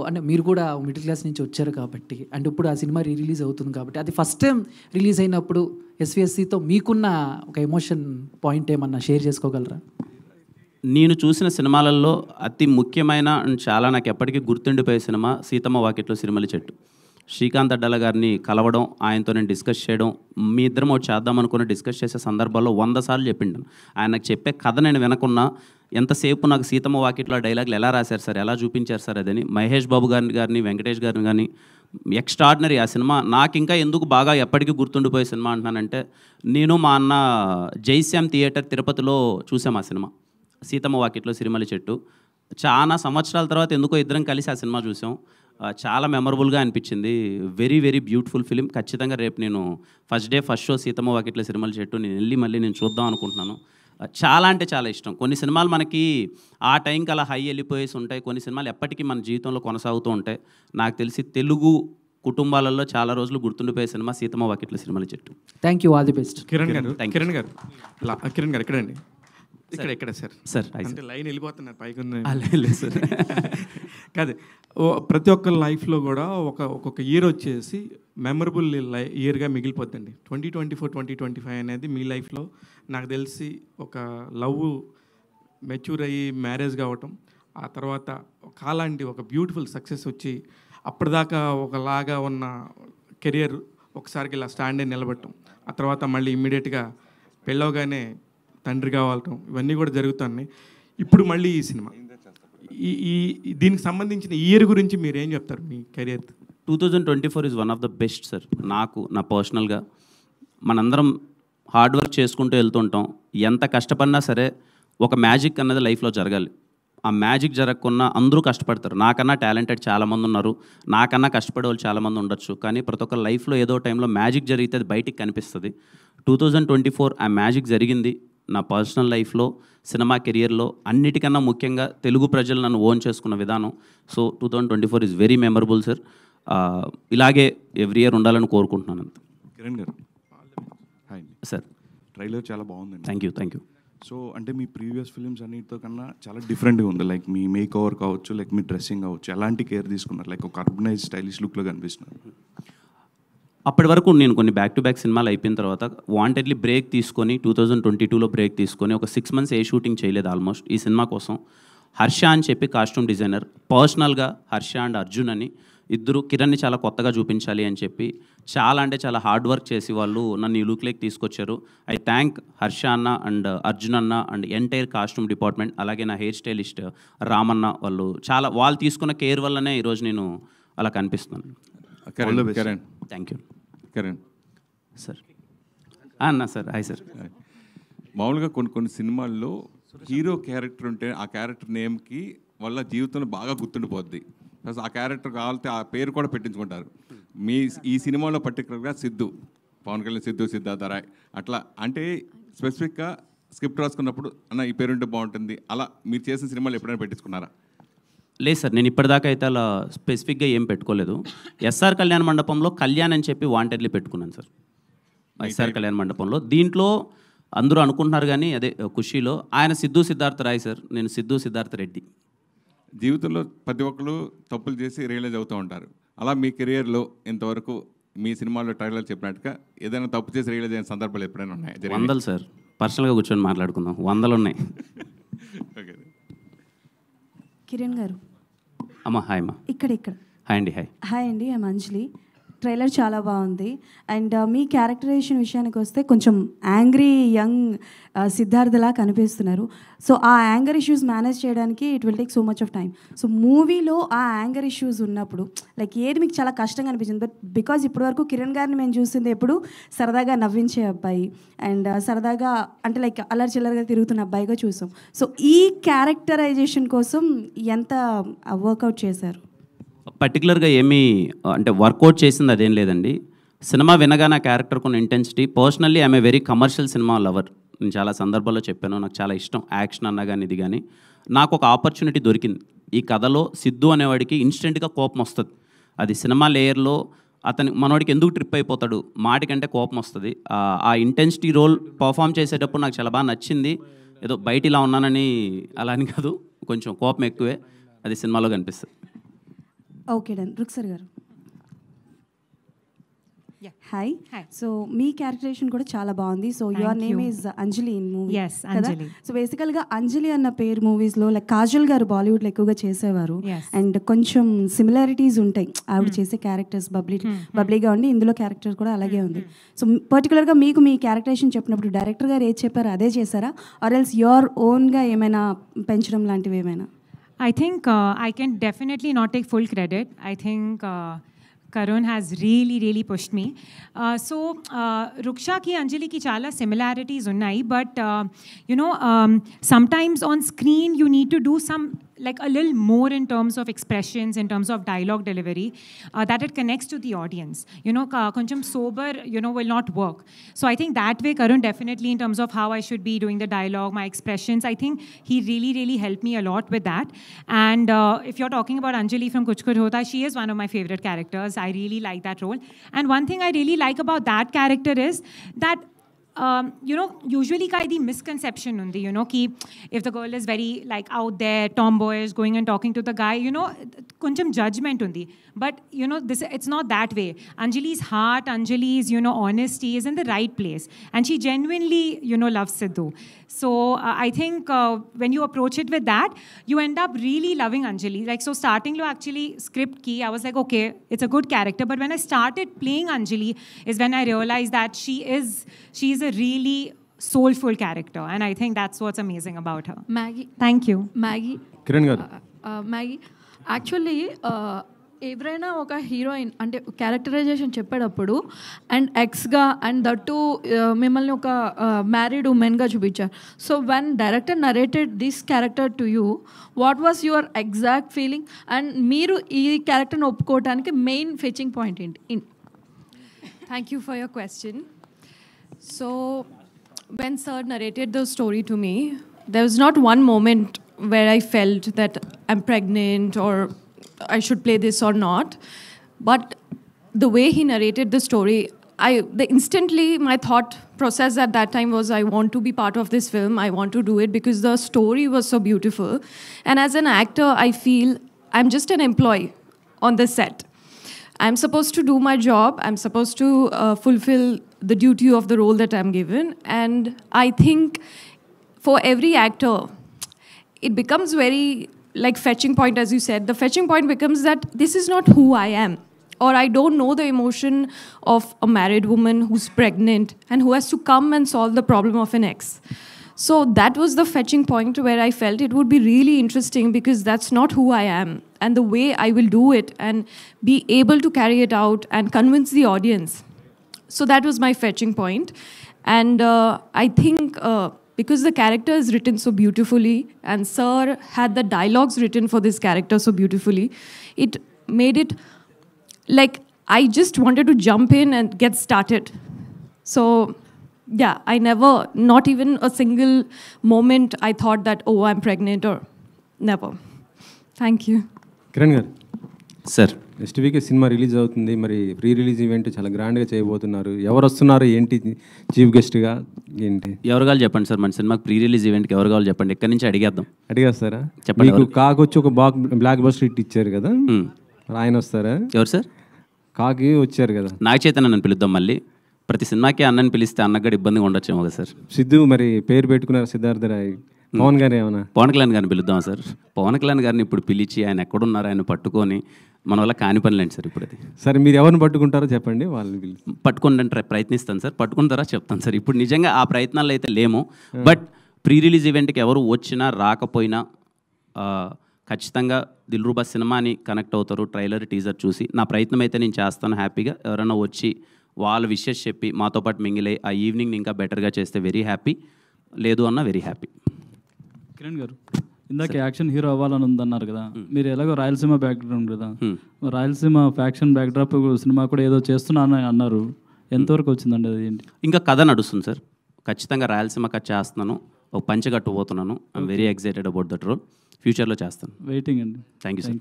అంటే మీరు కూడా మిడిల్ క్లాస్ నుంచి వచ్చారు కాబట్టి, అంటే ఇప్పుడు ఆ సినిమా రిలీజ్ అవుతుంది కాబట్టి, అది ఫస్ట్ టైం రిలీజ్ అయినప్పుడు ఎస్విఎస్సితో మీకున్న ఒక ఎమోషన్ పాయింట్ ఏమన్నా షేర్ చేసుకోగలరా? నేను చూసిన సినిమాలలో అతి ముఖ్యమైన అండ్ చాలా నాకు ఎప్పటికీ గుర్తుండిపోయే సినిమా సీతమ్మ వాకిట్లో సిరిమల్లి చెట్టు. శ్రీకాంత్ అడ్డాల గారిని కలవడం, ఆయనతో నేను డిస్కస్ చేయడం, మీ ఇద్దరం ఒకటి చేద్దాం అనుకుని డిస్కస్ చేసే సందర్భాల్లో 100 సార్లు చెప్పిండు. ఆయన నాకు చెప్పే కథ నేను వినకున్నా ఎంతసేపు నాకు సీతమ్మ వాకిట్లో డైలాగులు ఎలా రాశారు సార్, ఎలా చూపించారు సార్ అదని. మహేష్ బాబు గారిని వెంకటేష్ గారిని కానీ ఎక్స్ట్రాడినరీ ఆ సినిమా. నాకు ఇంకా ఎందుకు బాగా ఎప్పటికీ గుర్తుండిపోయే సినిమా అంటున్నానంటే, నేను మా అన్న జైశ్యామ్ థియేటర్ తిరుపతిలో చూసాం ఆ సినిమా సీతమ్మ వాకిట్లో సిరిమల్లి చెట్టు. చాలా సంవత్సరాల తర్వాత ఎందుకో ఇద్దరం కలిసి ఆ సినిమా చూసాం. చాలా మెమరబుల్గా అనిపించింది. Very very beautiful film. ఖచ్చితంగా రేపు నేను ఫస్ట్ షో సీతమ్మ వాకిట్లో సిరిమల్లి చెట్టు నేను వెళ్ళి మళ్ళీ నేను చూద్దాం అనుకుంటున్నాను. చాలా అంటే చాలా ఇష్టం. కొన్ని సినిమాలు మనకి ఆ టైంకి అలా హై వెళ్ళిపోయేసి ఉంటాయి, కొన్ని సినిమాలు ఎప్పటికీ మన జీవితంలో కొనసాగుతూ ఉంటాయి. నాకు తెలిసి తెలుగు కుటుంబాలలో చాలా రోజులు గుర్తుండిపోయే సినిమా సీతమ్మ వాకిట్లో సిరిమల్లి చెట్టు. Thank you, all the best. Kiran గారు ఎక్కడండి? ఇక్కడ సార్ అంటే లైన్ వెళ్ళిపోతున్నారు పైకి సార్. కాదు, ప్రతి ఒక్క లైఫ్లో కూడా ఒక్కొక్క ఇయర్ వచ్చేసి మెమరబుల్ ఇయర్గా మిగిలిపోద్దండి. 2024, 2025 అనేది మీ లైఫ్లో నాకు తెలిసి ఒక లవ్ మెచ్యూర్ అయ్యి మ్యారేజ్ కావటం, ఆ తర్వాత కాలాంటి ఒక బ్యూటిఫుల్ సక్సెస్ వచ్చి అప్పటిదాకా ఒకలాగా ఉన్న కెరియర్ ఒకసారికి ఇలా స్టాండ్ అయి నిలబడటం, ఆ తర్వాత మళ్ళీ ఇమ్మీడియట్గా పెళ్ళవగానే తండ్రి కావటం, ఇవన్నీ కూడా జరుగుతున్నాయి. ఇప్పుడు మళ్ళీ ఈ సినిమా దీనికి సంబంధించిన ఇయర్ గురించి మీరు ఏం చెప్తారు మీ career? 2024 is one of the best sir. నా పర్సనల్గా మనందరం హార్డ్ వర్క్ చేసుకుంటూ వెళ్తుంటాం. ఎంత కష్టపడినా సరే ఒక మ్యాజిక్ అన్నది లైఫ్లో జరగాలి. ఆ మ్యాజిక్ జరగకుండా అందరూ కష్టపడతారు. నాకన్నా టాలెంటెడ్ చాలామంది ఉన్నారు, నాకన్నా కష్టపడే వాళ్ళు చాలామంది ఉండొచ్చు. కానీ ప్రతి ఒక్క లైఫ్లో ఏదో టైంలో మ్యాజిక్ జరిగితే అది బయటికి కనిపిస్తుంది. 2024 ఆ మ్యాజిక్ జరిగింది నా పర్సనల్ లైఫ్లో, సినిమా కెరియర్లో. అన్నిటికన్నా ముఖ్యంగా తెలుగు ప్రజలు నన్ను ఓన్ చేసుకున్న విధానం. So 2024 is very memorable sir. ఇలాగే ఎవ్రీ ఇయర్ ఉండాలని కోరుకుంటున్నాను. కిరణ్ గారు హాయ్ సార్. ట్రైలర్ చాలా బాగుందండి. Thank you. సో అంటే మీ ప్రీవియస్ ఫిల్మ్స్ అన్నిటితో కన్నా చాలా డిఫరెంట్గా ఉంది. లైక్ మీ మేక్ ఓవర్ కావచ్చు, లైక్ మీ డ్రెస్సింగ్ కావచ్చు, ఎలాంటి కేర్ తీసుకున్నారు? లైక్ ఒక అర్బనైజ్ స్టైలిష్ లుక్లో కనిపిస్తున్నారు. అప్పటి వరకు నేను కొన్ని బ్యాక్ టు బ్యాక్ సినిమాలు అయిపోయిన తర్వాత వాంటెడ్లీ బ్రేక్ తీసుకొని 2022లో బ్రేక్ తీసుకొని ఒక 6 months ఏ షూటింగ్ చేయలేదు ఆల్మోస్ట్ ఈ సినిమా కోసం. హర్ష అని చెప్పి కాస్ట్యూమ్ డిజైనర్, పర్సనల్గా హర్ష అండ్ అర్జున్ అని ఇద్దరు కిరణ్ని చాలా కొత్తగా చూపించాలి అని చెప్పి చాలా అంటే చాలా హార్డ్ వర్క్ చేసి వాళ్ళు నన్ను ఈ లుక్లోకి తీసుకొచ్చారు. ఐ థ్యాంక్ హర్ష అన్న అండ్ అర్జున్ అన్న అండ్ ఎంటైర్ కాస్ట్యూమ్ డిపార్ట్మెంట్, అలాగే నా హెయిర్ స్టైలిస్ట్ రామన్న. వాళ్ళు తీసుకున్న కేర్ వల్లనే ఈరోజు నేను అలా కనిపిస్తున్నాను. Thank you. కిరణ్ సార్. అన్న సార్. Hi sir. మామూలుగా కొన్ని సినిమాల్లో హీరో క్యారెక్టర్ ఉంటే ఆ క్యారెక్టర్ నేమ్కి వాళ్ళ జీవితంలో బాగా గుర్తుండిపోద్ది. ప్లస్ ఆ క్యారెక్టర్ కావాలంటే ఆ పేరు కూడా పెట్టించుకుంటారు. ఈ సినిమాలో పర్టికులర్గా సిద్ధు, పవన్ కళ్యాణ్ సిద్ధార్థ రాయ్ అట్లా అంటే స్పెసిఫిక్గా స్క్రిప్ట్ రాసుకున్నప్పుడు అన్న ఈ పేరు ఉంటే బాగుంటుంది, అలా మీరు చేసిన సినిమాలు ఎప్పుడైనా పెట్టించుకున్నారా? లేదు సార్, నేను ఇప్పటిదాకా అయితే అలా స్పెసిఫిక్గా ఏం పెట్టుకోలేదు. ఎస్ఆర్ కళ్యాణ మండపంలో కళ్యాణ్ అని చెప్పి వాంటెడ్లీ పెట్టుకున్నాను సార్. ఎస్ఆర్ కళ్యాణ మండపంలో దీంట్లో అందరూ అనుకుంటున్నారు కానీ అదే ఖుషీలో ఆయన సిద్ధార్థ రాయ్ సార్, నేను సిద్ధార్థ రెడ్డి. జీవితంలో ప్రతి ఒక్కరు తప్పులు చేసి రియలైజ్ అవుతూ ఉంటారు. అలా మీ కెరియర్లో ఇంతవరకు మీ సినిమాలో ట్రైలర్ చెప్పినట్టుగా ఏదైనా తప్పు చేసి రియలైజ్ అయిన సందర్భాలు ఎప్పుడైనా ఉన్నాయి? 100 సార్. పర్సనల్గా కూర్చొని మాట్లాడుకుందాం. 100 ఉన్నాయి. ఓకే. కిరణ్ గారు. అమ్మా హాయ్ అమ్మా. ఇక్కడ హాయ్ అండి. హాయ్ అండి. I'm Anjali. ట్రైలర్ చాలా బాగుంది. అండ్ మీ క్యారెక్టరైజేషన్ విషయానికి వస్తే కొంచెం యాంగ్రీ యంగ్ సిద్ధార్థలా కనిపిస్తున్నారు. సో ఆ యాంగర్ ఇష్యూస్ మేనేజ్ చేయడానికి it will take so much of time. So మూవీలో ఆ యాంగర్ ఇష్యూస్ ఉన్నప్పుడు లైక్ ఏది మీకు చాలా కష్టంగా అనిపించింది? బట్ బికాజ్ ఇప్పటివరకు కిరణ్ గారిని మేము చూసింది ఎప్పుడు సరదాగా నవ్వించే అబ్బాయి అండ్ సరదాగా అంటే లైక్ అల్లరి చిల్లరగా తిరుగుతున్న అబ్బాయిగా చూసాం. సో ఈ క్యారెక్టరైజేషన్ కోసం ఎంత వర్కౌట్ చేశారు? పర్టికులర్గా ఏమీ అంటే వర్కౌట్ చేసింది అదేం లేదండి. సినిమా వినగా నా క్యారెక్టర్ కొన్ని intensity. Personally I'm a very commercial cinema lover. నేను చాలా సందర్భాల్లో చెప్పాను, నాకు చాలా ఇష్టం యాక్షన్ అన్నా కానీ ఇది కానీ. నాకు ఒక ఆపర్చునిటీ దొరికింది. ఈ కథలో సిద్ధు అనేవాడికి ఇన్స్టెంట్గా కోపం వస్తుంది. అది సినిమా లేయర్లో మనవాడికి ఎందుకు ట్రిప్ అయిపోతాడు, మాటికంటే కోపం వస్తుంది. ఆ ఇంటెన్సిటీ రోల్ పర్ఫామ్ చేసేటప్పుడు నాకు చాలా బాగా నచ్చింది. ఏదో బయట ఇలా ఉన్నానని అలా అని కాదు, కొంచెం కోపం ఎక్కువే. అది సినిమాలో కనిపిస్తుంది. Okay done. రుక్సర్ గారు. Yeah. హాయ్. Hi. సో మీ క్యారెక్టరేషన్ కూడా చాలా బాగుంది. So Thank your name you. Is Anjali in movie. Yes, Anjali. So బేసికల్గా అంజలి అన్న పేరు మూవీస్లో లైక్ కాజల్ గారు బాలీవుడ్లో ఎక్కువగా చేసేవారు. Yes. అండ్ కొంచెం సిమిలారిటీస్ ఉంటాయి ఆవిడ చేసే క్యారెక్టర్స్ బబ్లీగా ఉండి ఇందులో క్యారెక్టర్ కూడా అలాగే ఉంది. సో పర్టికులర్గా మీకు మీ క్యారెక్టరేషన్ చెప్పినప్పుడు డైరెక్టర్ గారు ఏది చెప్పారో అదే చేశారా, ఆర్ ఎల్స్ యువర్ ఓన్గా ఏమైనా పెంచడం లాంటివి ఏమైనా? I think I can definitely not take full credit. I think Karun has really pushed me. Ruksha ki Anjali ki chala similarities unnai, but sometimes on screen you need to do some like a little more in terms of expressions, in terms of dialogue delivery, that it connects to the audience. Koncham sober, will not work. So I think that way Karun definitely, in terms of how I should be doing the dialogue, my expressions, I think he really helped me a lot with that. And if you're talking about Anjali from Kuch Kuch Hota, she is one of my favorite characters. I really like that role. And one thing I really like about that character is that usually the misconception undi, ki if the girl is very like out there, tomboyish, going and talking to the guy, koncham judgment undi. But it's not that way. Anjali's heart, Anjali's honesty is in the right place, and she genuinely loves Sidhu. So I think when you approach it with that, you end up really loving Anjali. Like, so starting lo actually script ki, I was like, okay, it's a good character. But when I started playing Anjali is when I realized that she's a really soulful character, and I think that's what's amazing about her. Maggie. Thank you. Maggie. Kiran గారు. Maggi actually ఎవరైనా ఒక heroine అంటే characterisation చెప్పేటప్పుడు and ఎక్స్గా and that మిమ్మల్ని ఒక married ఉమెన్గా చూపించారు. So when director narrated this character to you, what was your exact feeling and మీరు ఈ క్యారెక్టర్ని ఒప్పుకోవడానికి మెయిన్ ఫెచింగ్ పాయింట్ ఏంటి? Thank you for your question. So when Sir narrated the story to me, there was not one moment where I felt that I'm pregnant or I should play this or not. But the way he narrated the story, instantly my thought process at that time was, I want to be part of this film. I want to do it because the story was so beautiful. And as an actor, I feel I'm just an employee on the set. I'm supposed to do my job. I'm supposed to fulfill the duty of the role that I'm given. And I think for every actor, it becomes very like fetching point, as you said. The fetching point becomes that this is not who I am, or I don't know the emotion of a married woman who's pregnant and who has to come and solve the problem of an ex. So that was the fetching point where I felt it would be really interesting because that's not who I am. And the way I will do it and be able to carry it out and convince the audience. So that was my fetching point. And I think because the character is written so beautifully and Sir had the dialogues written for this character so beautifully, it made it like I just wanted to jump in and get started. So yeah, I never, not even a single moment I thought that, oh, I'm pregnant or never. Thank you. Kiran గారు. Sir, next week cinema release అవుతుంది. మరి pre release event చాలా గ్రాండ్గా చేయబోతున్నారు. ఎవరు వస్తున్నారు, ఏంటి chief గెస్ట్గా, ఏంటి? ఎవరు కావాలి చెప్పండి సార్. మన సినిమాకి ప్రీ రిలీజ్ ఈవెంట్కి ఎవరు కావాలి చెప్పండి. ఎక్కడి నుంచి అడిగేద్దాం. అడిగేస్తారా? చెప్పండి. మీకు కాకి వచ్చి ఒక బ్లాక్ బస్టర్ హిట్ ఇచ్చారు కదా, ఆయన వస్తారా? ఎవరు సార్? కాకి వచ్చారు కదా. నాగ చైతన్య నన్ను పిలుద్దాం. మళ్ళీ ప్రతి సినిమాకి అన్నని పిలిస్తే అన్నకు కూడా ఇబ్బందిగా ఉండొచ్చేమో కదా సార్. సిద్ధు మరి పేరు పెట్టుకున్నారు సిద్ధార్థ రాయ్. పవన్ గారు ఏమన్నా? పవన్ కళ్యాణ్ గారిని పిలుద్దాం సార్. పవన్ కళ్యాణ్ గారిని ఇప్పుడు పిలిచి ఆయన ఎక్కడున్నారు ఆయన పట్టుకొని మన వల్ల కాని పనిలేండి సార్ ఇప్పుడు అది. సరే, మీరు ఎవరిని పట్టుకుంటారో చెప్పండి, వాళ్ళని పిలిచి పట్టుకుంటే ప్రయత్నిస్తాను సార్. పట్టుకుంటారా చెప్తాను సార్. ఇప్పుడు నిజంగా ఆ ప్రయత్నాలు అయితే లేము. బట్ ప్రీ రిలీజ్ ఈవెంట్కి ఎవరు వచ్చినా రాకపోయినా ఖచ్చితంగా దిల్రూబా సినిమాని కనెక్ట్ అవుతారు. ట్రైలర్ టీజర్ చూసి నా ప్రయత్నం అయితే నేను చేస్తాను. హ్యాపీగా ఎవరైనా వచ్చి వాళ్ళ విషెస్ చెప్పి మాతో పాటు మింగిలై ఆ ఈవినింగ్ ఇంకా బెటర్గా చేస్తే వెరీ హ్యాపీ. లేదు అన్న వెరీ హ్యాపీ. కిరణ్ గారు, ఇందాక యాక్షన్ హీరో అవ్వాలని ఉందన్నారు కదా, మీరు ఎలాగో రాయలసీమ బ్యాక్గ్రౌండ్ కదా, రాయలసీమ ఫ్యాక్షన్ బ్యాక్డ్రాప్ సినిమా కూడా ఏదో చేస్తున్నాను అన్నారు. ఎంతవరకు వచ్చిందండి అది? ఏంటి? ఇంకా కథ నడుస్తుంది సార్. ఖచ్చితంగా రాయలసీమ కథ చేస్తున్నాను. ఒక పంచ కట్టుపోతున్నాను. I'm very excited about that role. ఫ్యూచర్లో చేస్తాను. వెయిటింగ్ అండి. Thank you sir.